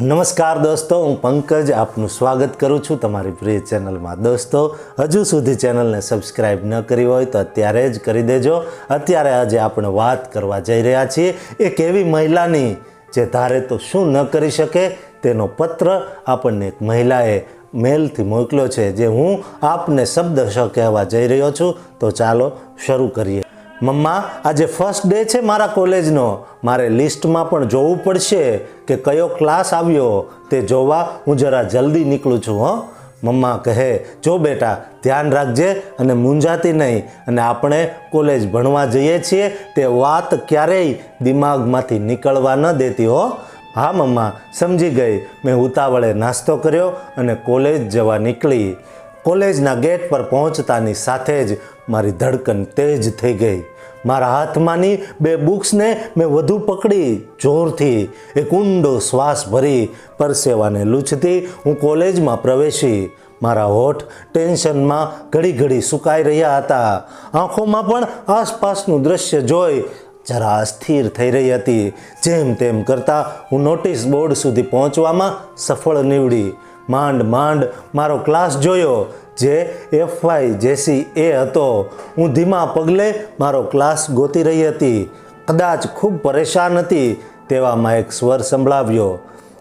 નમસ્કાર દોસ્તો, હું પંકજ આપનું સ્વાગત કરું છું તમારી પ્રિય ચેનલમાં. દોસ્તો, હજુ સુધી ચેનલને સબસ્ક્રાઈબ ન કરી હોય તો અત્યારે જ કરી દેજો. અત્યારે આજે આપણે વાત કરવા જઈ રહ્યા છીએ એક એવી મહિલાની જે ધારે તો શું ન કરી શકે તેનો પત્ર આપણને એક મહિલાએ મેલથી મોકલ્યો છે, જે હું આપને શબ્દશ કહેવા જઈ રહ્યો છું. તો ચાલો શરૂ કરીએ. મમ્મા, આજે ફર્સ્ટ ડે છે મારા કોલેજનો. મારે લિસ્ટમાં પણ જોવું પડશે કે કયો ક્લાસ આવ્યો તે જોવા હું જરા જલ્દી નીકળું છું. મમ્મા કહે, જો બેટા, ધ્યાન રાખજે અને મૂંઝાતી નહીં, અને આપણે કોલેજ ભણવા જઈએ છીએ તે વાત ક્યારેય દિમાગમાંથી નીકળવા ન દેતી હો. હા મમ્મા, સમજી ગઈ. મેં ઉતાવળે નાસ્તો કર્યો અને કોલેજ જવા નીકળી. કોલેજના ગેટ પર પહોંચતાની સાથે જ મારી ધડકન તેજ થઈ ગઈ. મારા હાથમાંની 2 બુક્સને મેં વધુ પકડી. જોરથી એક ઊંડો શ્વાસ ભરી પરસેવાને લૂછતી હું કોલેજમાં પ્રવેશી. મારા હોઠ ટેન્શનમાં ઘડી ઘડી સુકાઈ રહ્યા હતા. આંખોમાં પણ આસપાસનું દ્રશ્ય જોઈ જરા અસ્થિર થઈ રહી હતી. જેમ તેમ કરતાં હું નોટિસ બોર્ડ સુધી પહોંચવામાં સફળ નીવડી. માંડ મારો ક્લાસ જોયો, જે FYJCA હતો. હું ધીમા પગલે મારો ક્લાસ ગોતી રહી હતી. કદાચ ખૂબ પરેશાન હતી તેવામાં એક સ્વર સંભળાવ્યો.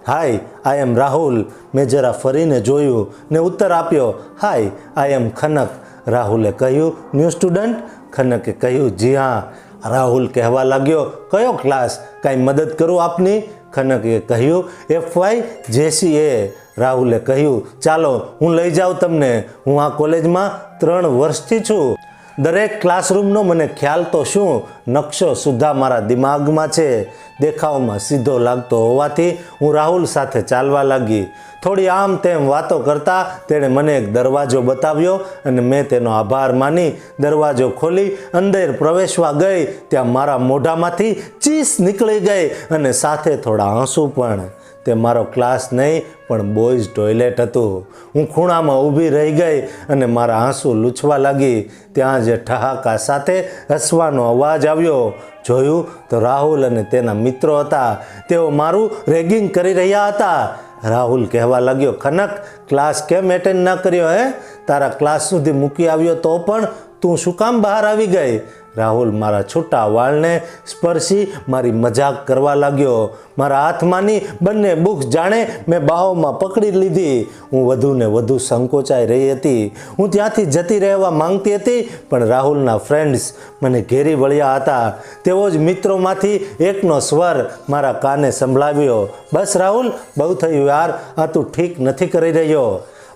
હાય, આઈ એમ રાહુલ. મેં જરા ફરીને જોયું ને ઉત્તર આપ્યો, હાય, આઈ એમ ખનક. રાહુલે કહ્યું, ન્યૂ સ્ટુડન્ટ? ખનકે કહ્યું, જી હા. રાહુલ કહેવા લાગ્યો, કયો ક્લાસ? કાંઈ મદદ કરું આપની? ખનકે કહ્યું, FYJCA. રાહુલે કહ્યું, ચાલો હું લઈ જાઉં તમને. હું આ કોલેજમાં 3 વર્ષથી છું. દરેક ક્લાસરૂમનો મને ખ્યાલ તો શું, નકશો સુદ્ધા મારા દિમાગમાં છે. દેખાવમાં સીધો લાગતો હોવાથી હું રાહુલ સાથે ચાલવા લાગી. થોડી આમ તેમ વાતો કરતાં તેણે મને એક દરવાજો બતાવ્યો અને મેં તેનો આભાર માની દરવાજો ખોલી અંદર પ્રવેશવા ગઈ. ત્યાં મારા મોઢામાંથી ચીસ નીકળી ગઈ અને સાથે થોડા આંસુ પણ. તે મારો ક્લાસ નહીં પણ બોયઝ ટોયલેટ હતું. હું ખૂણામાં ઊભી રહી ગઈ અને મારા આંસુ લૂછવા લાગી. ત્યાં જે ઠહાકા સાથે હસવાનો અવાજ આવ્યો. જોયું તો રાહુલ અને તેના મિત્રો હતા. તેઓ મારું રેગિંગ કરી રહ્યા હતા. રાહુલ કહેવા લાગ્યો, ખનક, ક્લાસ કેમ એટેન્ડ ના કર્યો હે? તારા ક્લાસ સુધી મૂકી આવ્યો તો પણ તું શું કામ બહાર આવી ગઈ? રાહુલ મારા છૂટા વાળને સ્પર્શી મારી મજાક કરવા લાગ્યો. મારા હાથમાંની બંને બુક્સ જાણે મેં બાહોમાં પકડી લીધી. હું વધુ ને વધુ સંકોચાઈ રહી હતી. હું ત્યાંથી જતી રહેવા માંગતી હતી, પણ રાહુલના ફ્રેન્ડ્સ મને ઘેરી વળ્યા હતા. તેઓ જ મિત્રોમાંથી એકનો સ્વર મારા કાને સંભળાવ્યો, બસ રાહુલ, બહુ થયું યાર, આ તું ઠીક નથી કરી રહ્યો.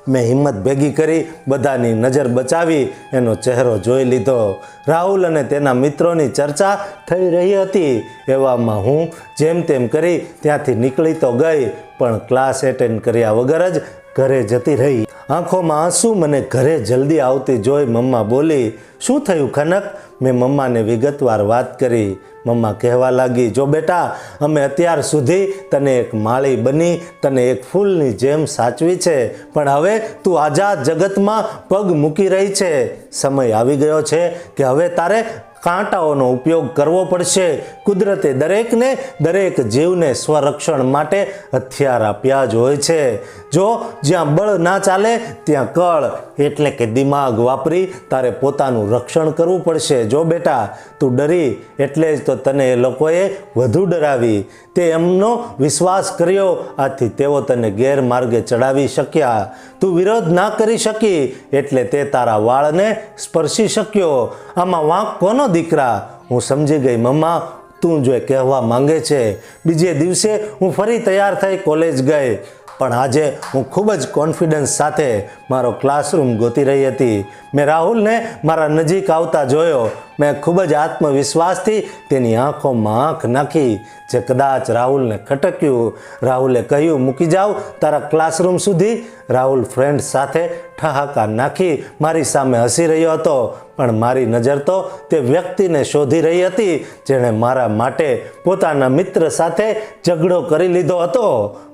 મેં હિંમત ભેગી કરી બધાની નજર બચાવી એનો ચહેરો જોઈ લીધો. રાહુલ અને તેના મિત્રોની ચર્ચા થઈ રહી હતી. એવામાં હું જેમ તેમ કરી ત્યાંથી નીકળી તો ગઈ, પણ ક્લાસ એટેન્ડ કર્યા વગર જ ઘરે જતી રહી. આંખોમાં આંસુ મને ઘરે જલ્દી આવતી જોઈ મમ્મા બોલી, શું થયું ખનક? મેં મમ્માને વિગતવાર વાત કરી. મમ્મા કહેવા લાગી, જો બેટા, અમે અત્યાર સુધી તને એક માળી બની તને એક ફૂલની જેમ સાચવી છે, પણ હવે તું આઝાદ જગતમાં પગ મૂકી રહી છે. સમય આવી ગયો છે કે હવે તારે કાંટાઓનો ઉપયોગ કરવો પડશે. કુદરતે દરેકને દરેક જીવને સ્વરક્ષણ માટે હથિયાર આપ્યા જ હોય છે. જો જ્યાં બળ ના ચાલે ત્યાં કળ એટલે કે દિમાગ વાપરી તારે પોતાનું રક્ષણ કરવું પડશે. જો બેટા, તું ડરી એટલે જ તો તને એ લોકોએ વધુ ડરાવી. તે એમનો વિશ્વાસ કર્યો, આથી તેઓ તને ગેરમાર્ગે ચડાવી શક્યા. તું વિરોધ ના કરી શકી એટલે તે તારા વાળને સ્પર્શી શક્યો. આમાં વાંક કોનો દીકરા? હું સમજી ગઈ મમ્મા, તું જો કહેવા માંગે છે. બીજે દિવસે હું ફરી તૈયાર થઈ કોલેજ ગઈ, પણ આજે હું ખૂબ જ કોન્ફિડન્સ સાથે મારો ક્લાસરૂમ ગોતી રહી હતી. મેં રાહુલને મારા નજીક આવતા જોયો. મેં ખૂબ જ આત્મવિશ્વાસથી તેની આંખોમાં આંખ નાખી, જે કદાચ રાહુલને ખટક્યું. રાહુલે કહ્યું, મૂકી જાઓ તારા ક્લાસરૂમ સુધી. રાહુલ ફ્રેન્ડ સાથે ઠહાકા નાખી મારી સામે હસી રહ્યો હતો, પણ મારી નજર તો તે વ્યક્તિને શોધી રહી હતી જેણે મારા માટે પોતાના મિત્ર સાથે ઝઘડો કરી લીધો હતો,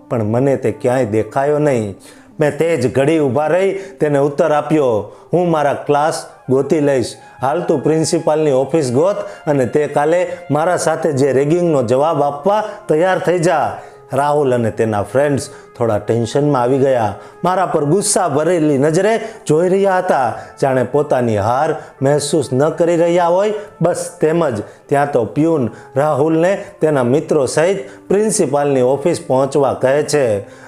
પણ મને તે ક્યાંય દેખાયો નહીં. મેં તે જ ઘડી ઊભા રહી તેને ઉત્તર આપ્યો, હું મારા ક્લાસ ગોતી લઈશ. હાલ તું પ્રિન્સિપાલની ઓફિસ ગોત અને તે કાલે મારા સાથે જે રેગિંગનો જવાબ આપવા તૈયાર થઈ જા. રાહુલ અને તેના ફ્રેન્ડ્સ થોડા ટેન્શનમાં આવી ગયા. મારા પર ગુસ્સા ભરેલી નજરે જોઈ રહ્યા હતા, જાણે પોતાની હાર મહેસૂસ ન કરી રહ્યા હોય. બસ તેમજ ત્યાં તો પ્યુન રાહુલને તેના મિત્રો સહિત પ્રિન્સિપાલની ઓફિસ પહોંચવા કહે છે.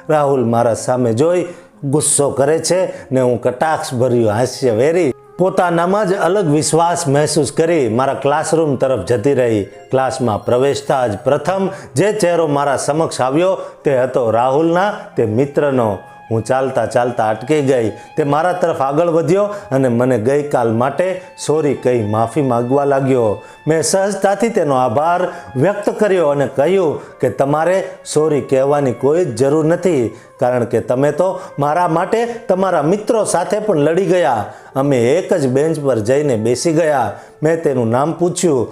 રાહુલ મારા સામે જોઈ ગુસ્સો કરે છે ને હું કટાક્ષ ભર્યું હાસ્ય વેરી પોતાનામાં જ અલગ વિશ્વાસ મહેસૂસ કરી મારા ક્લાસરૂમ તરફ જતી રહી. ક્લાસમાં પ્રવેશતા જ પ્રથમ જે ચહેરો મારા સમક્ષ આવ્યો તે હતો રાહુલના તે મિત્રનો. હું ચાલતા ચાલતા અટકી ગઈ. તે મારા તરફ આગળ વધ્યો અને મને ગઈકાલ માટે સોરી કહી માફી માંગવા લાગ્યો. મેં સહજતાથી તેનો આભાર વ્યક્ત કર્યો અને કહ્યું કે તમારે સોરી કહેવાની કોઈ જ જરૂર નથી, કારણ કે તમે તો મારા માટે તમારા મિત્રો સાથે પણ લડી ગયા. અમે એક જ બેન્ચ પર જઈને બેસી ગયા. મેં તેનું નામ પૂછ્યું.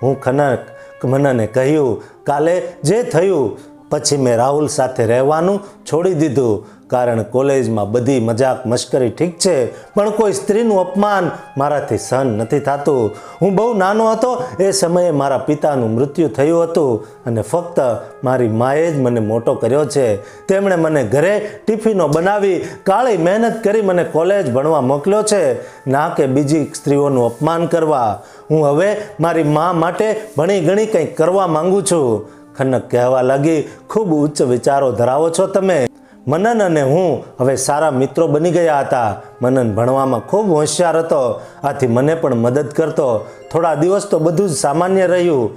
હું ખનક. મનને કહ્યું કાલે જે થયું પછી મેં રાહુલ સાથે રહેવાનું છોડી દીધું, કારણ કોલેજમાં બધી મજાક મશ્કરી ઠીક છે, પણ કોઈ સ્ત્રીનું અપમાન મારાથી સહન નથી થતું. હું બહુ નાનો હતો એ સમયે મારા પિતાનું મૃત્યુ થયું હતું અને ફક્ત મારી માએ જ મને મોટો કર્યો છે. તેમણે મને ઘરે ટિફિનો બનાવી કાળી મહેનત કરી મને કોલેજ ભણવા મોકલ્યો છે, ના કે બીજી સ્ત્રીઓનું અપમાન કરવા. હું હવે મારી મા માટે ભણી ગણી કંઈક કરવા માંગુ છું. ખનક કહેવા લાગી, ખૂબ ઉચ્ચ વિચારો ધરાવો છો તમે. મનન અને હું હવે સારા મિત્રો બની ગયા હતા. મનન ભણવામાં ખૂબ હોશિયાર હતો, આથી મને પણ મદદ કરતો. થોડા દિવસ તો બધું જ સામાન્ય રહ્યું.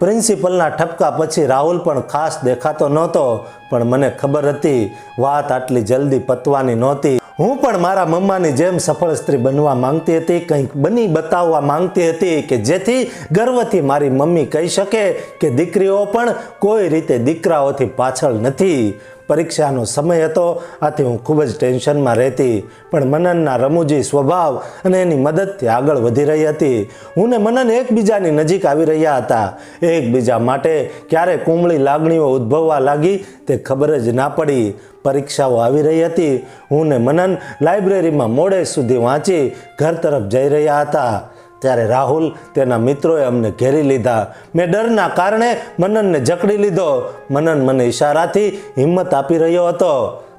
પ્રિન્સિપલના ઠપકા પછી રાહુલ પણ ખાસ દેખાતો નહોતો, પણ મને ખબર હતી વાત આટલી જલ્દી પતવાની નહોતી. હું પણ મારા મમ્માની જેમ સફળ સ્ત્રી બનવા માંગતી હતી, કંઈક બની બતાવવા માંગતી હતી કે જેથી ગર્વથી મારી મમ્મી કહી શકે કે દીકરીઓ પણ કોઈ રીતે દીકરાઓથી પાછળ નથી. પરીક્ષાનો સમય હતો, આથી હું ખૂબ જ ટેન્શનમાં રહેતી, પણ મનનના રમૂજી સ્વભાવ અને એની મદદથી આગળ વધી રહી હતી. હું ને મનન એકબીજાની નજીક આવી રહ્યા હતા. એકબીજા માટે ક્યારે કુમળી લાગણીઓ ઉદ્ભવવા લાગી તે ખબર જ ના પડી. પરીક્ષાઓ આવી રહી હતી. હું ને મનન લાઇબ્રેરીમાં મોડે સુધી વાંચી ઘર તરફ જઈ રહ્યા હતા. ત્યારે રાહુલ તેના મિત્રોએ અમને ઘેરી લીધા. મેં ડરના કારણે મનનને જકડી લીધો. મનન મને ઈશારાથી હિંમત આપી રહ્યો હતો.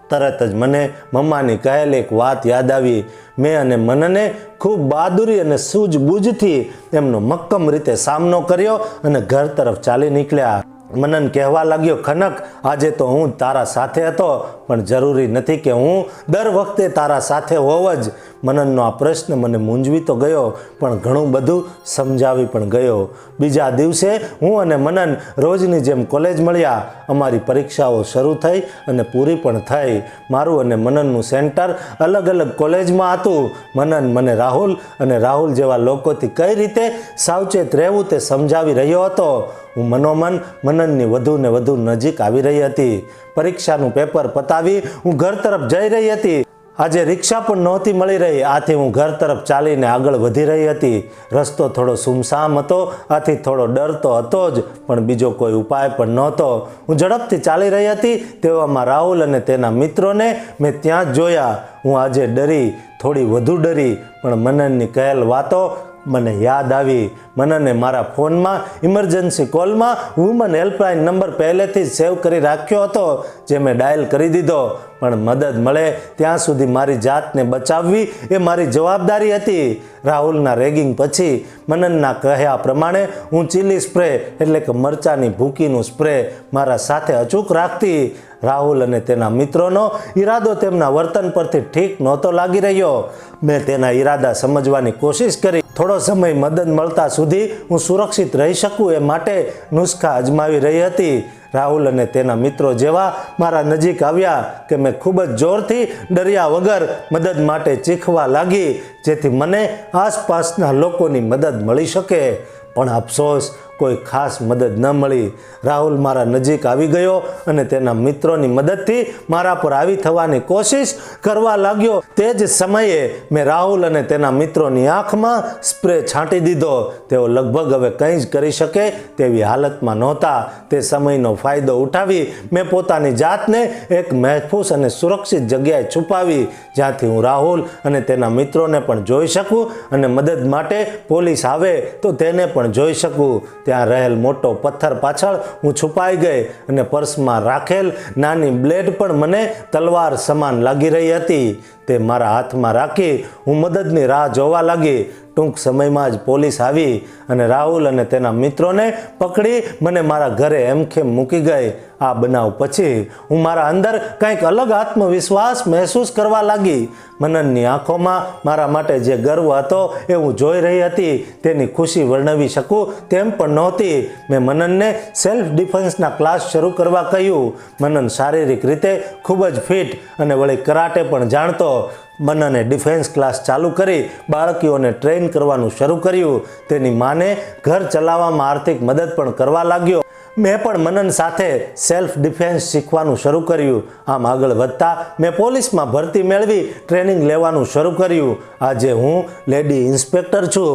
તરત જ મને મમ્માની કહેલી એક વાત યાદ આવી. મેં અને મનને ખૂબ બહાદુરી અને સૂઝબૂઝથી એમનો મક્કમ રીતે સામનો કર્યો અને ઘર તરફ ચાલી નીકળ્યા. મનન કહેવા લાગ્યો, ખનક આજે તો હું તારા સાથે હતો, પણ જરૂરી નથી કે હું દર વખતે તારા સાથે હોવ જ. મનનનો આ પ્રશ્ન મને મૂંઝવી તો ગયો, પણ ઘણું બધું સમજાવી પણ ગયો. બીજા દિવસે હું અને મનન રોજની જેમ કોલેજ મળ્યા. અમારી પરીક્ષાઓ શરૂ થઈ અને પૂરી પણ થઈ. મારું અને મનનનું સેન્ટર અલગ અલગ કોલેજમાં હતું. મનન મને રાહુલ અને રાહુલ જેવા લોકોથી કઈ રીતે સાવચેત રહેવું તે સમજાવી રહ્યો હતો. હું મનોમન મનનની વધુ ને વધુ નજીક આવી રહી હતી. પરીક્ષાનું પેપર પતાવી હું ઘર તરફ જઈ રહી હતી. આજે રિક્ષા પણ નહોતી મળી રહી, આથી હું ઘર તરફ ચાલીને આગળ વધી રહી હતી. રસ્તો થોડો સુમસામ હતો, આથી થોડો ડર તો હતો જ, પણ બીજો કોઈ ઉપાય પણ નહોતો. હું ઝડપથી ચાલી રહી હતી તેવામાં રાહુલ અને તેના મિત્રોને મેં ત્યાં જ જોયા. હું આજે ડરી, થોડી વધુ ડરી, પણ મનનની કહેલ વાતો મને યાદ આવી. મનને મારા ફોનમાં ઇમરજન્સી કોલમાં વુમન હેલ્પલાઇન નંબર પહેલેથી જ સેવ કરી રાખ્યો હતો, જે મેં ડાયલ કરી દીધો. પણ મદદ મળે ત્યાં સુધી મારી જાતને બચાવવી એ મારી જવાબદારી હતી. રાહુલના રેગિંગ પછી મનનના કહ્યા પ્રમાણે હું ચીલી સ્પ્રે એટલે કે મરચાની ભૂકીનું સ્પ્રે મારા સાથે અચૂક રાખતી. રાહુલ અને તેના મિત્રોનો ઈરાદો તેમના વર્તન પરથી ઠીક નહોતો લાગી રહ્યો. મેં તેના ઈરાદા સમજવાની કોશિશ કરી. થોડો સમય મદદ મળતા સુધી હું સુરક્ષિત રહી શકું એ માટે નુસ્ખા અજમાવી રહી હતી. રાહુલ અને તેના મિત્રો જેવા મારા નજીક આવ્યા કે મેં ખૂબ જ જોરથી ડર્યા વગર મદદ માટે ચીખવા લાગી, જેથી મને આસપાસના લોકોની મદદ મળી શકે. પણ અફસોસ, કોઈ ખાસ મદદ ન મળી. રાહુલ મારા નજીક આવી ગયો અને તેના મિત્રોની મદદથી મારા પર આવી થવાની કોશિશ કરવા લાગ્યો. તે જ સમયે મેં રાહુલ અને તેના મિત્રોની આંખમાં સ્પ્રે છાંટી દીધો. તેઓ લગભગ હવે કંઈ જ કરી શકે તેવી હાલતમાં નહોતા. તે સમયનો ફાયદો ઉઠાવી મેં પોતાની જાતને એક મહેફૂસ અને સુરક્ષિત જગ્યાએ છુપાવી, જ્યાંથી હું રાહુલ અને તેના મિત્રોને પણ જોઈ શકું અને મદદ માટે પોલીસ આવે તો તેને પણ જોઈ શકું. ત્યાં રહેલ મોટો પથ્થર પાછળ હું છુપાઈ ગઈ અને પર્સમાં રાખેલ નાની બ્લેડ પણ મને તલવાર સમાન લાગી રહી હતી. તે મારા હાથમાં રાખી હું મદદની રાહ જોવા લાગી. ટૂંક સમયમાં જ પોલીસ આવી અને રાહુલ અને તેના મિત્રોને પકડી મને મારા ઘરે એમખેમ મૂકી ગઈ. આ બનાવ પછી હું મારા અંદર કંઈક અલગ આત્મવિશ્વાસ મહેસૂસ કરવા લાગી. મનનની આંખોમાં મારા માટે જે ગર્વ હતો એ હું જોઈ રહી હતી. તેની ખુશી વર્ણવી શકું તેમ પણ નહોતી. મેં મનનને સેલ્ફ ડિફેન્સના ક્લાસ શરૂ કરવા કહ્યું. મનન શારીરિક રીતે ખૂબ જ ફિટ અને વળી કરાટે પણ જાણતો. મનને ડિફેન્સ ક્લાસ ચાલુ કરી બાળકીઓને ટ્રેન કરવાનું શરૂ કર્યું. તેની માને ઘર ચલાવવામાં આર્થિક મદદ પણ કરવા લાગ્યો. મેં પણ મનન સાથે સેલ્ફ ડિફેન્સ શીખવાનું શરૂ કર્યું. આમ આગળ વધતા મેં પોલીસમાં ભરતી મેળવી ટ્રેનિંગ લેવાનું શરૂ કર્યું. આજે હું લેડી ઇન્સ્પેક્ટર છું.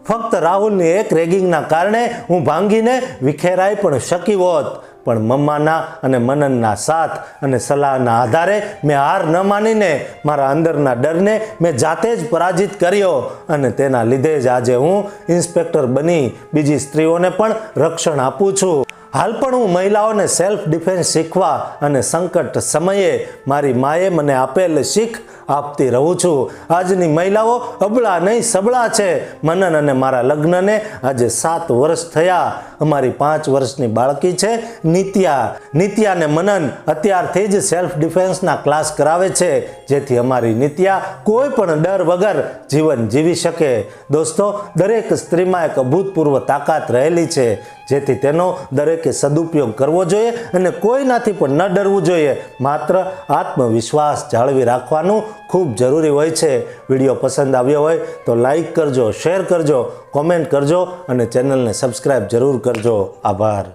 ફક્ત રાહુલની એક રેગિંગના કારણે હું ભાંગીને વિખેરાઈ પણ શકી હોત. પણ મમ્માના અને મનનના સાથ અને સલાહના આધારે મેં હાર ન માનીને મારા અંદરના ડરને મેં જાતે જ પરાજિત કર્યો અને તેના લીધે જ આજે હું ઇન્સ્પેક્ટર બની બીજી સ્ત્રીઓને પણ રક્ષણ આપું છું. હાલ પણ હું મહિલાઓને સેલ્ફ ડિફેન્સ શીખવા અને સંકટ સમયે મારી માએ મને આપેલ શીખ આપતી રહું છું. આજની મહિલાઓ અબળા નહીં સબળા છે. મનન અને મારા લગ્નને આજે 7 વર્ષ થયા. અમારી 5 વર્ષની બાળકી છે નિત્યા. નિત્યા અને મનન અત્યારથી જ સેલ્ફ ડિફેન્સના ક્લાસ કરાવે છે જેથી અમારી નિત્યા કોઈ પણ ડર વગર જીવન જીવી શકે. દોસ્તો, દરેક સ્ત્રીમાં એક અભૂતપૂર્વ તાકાત રહેલી છે જેથી તેનો દરેકે સદુપયોગ કરવો જોઈએ અને કોઈનાથી પણ ન ડરવું જોઈએ. માત્ર આત્મવિશ્વાસ જાળવી રાખવાનું ખૂબ જરૂરી હોય છે. વિડીયો પસંદ આવ્યો હોય તો લાઈક કરજો, શેર કરજો, કોમેન્ટ કરજો અને ચેનલને સબસ્ક્રાઈબ જરૂર કરજો. આભાર.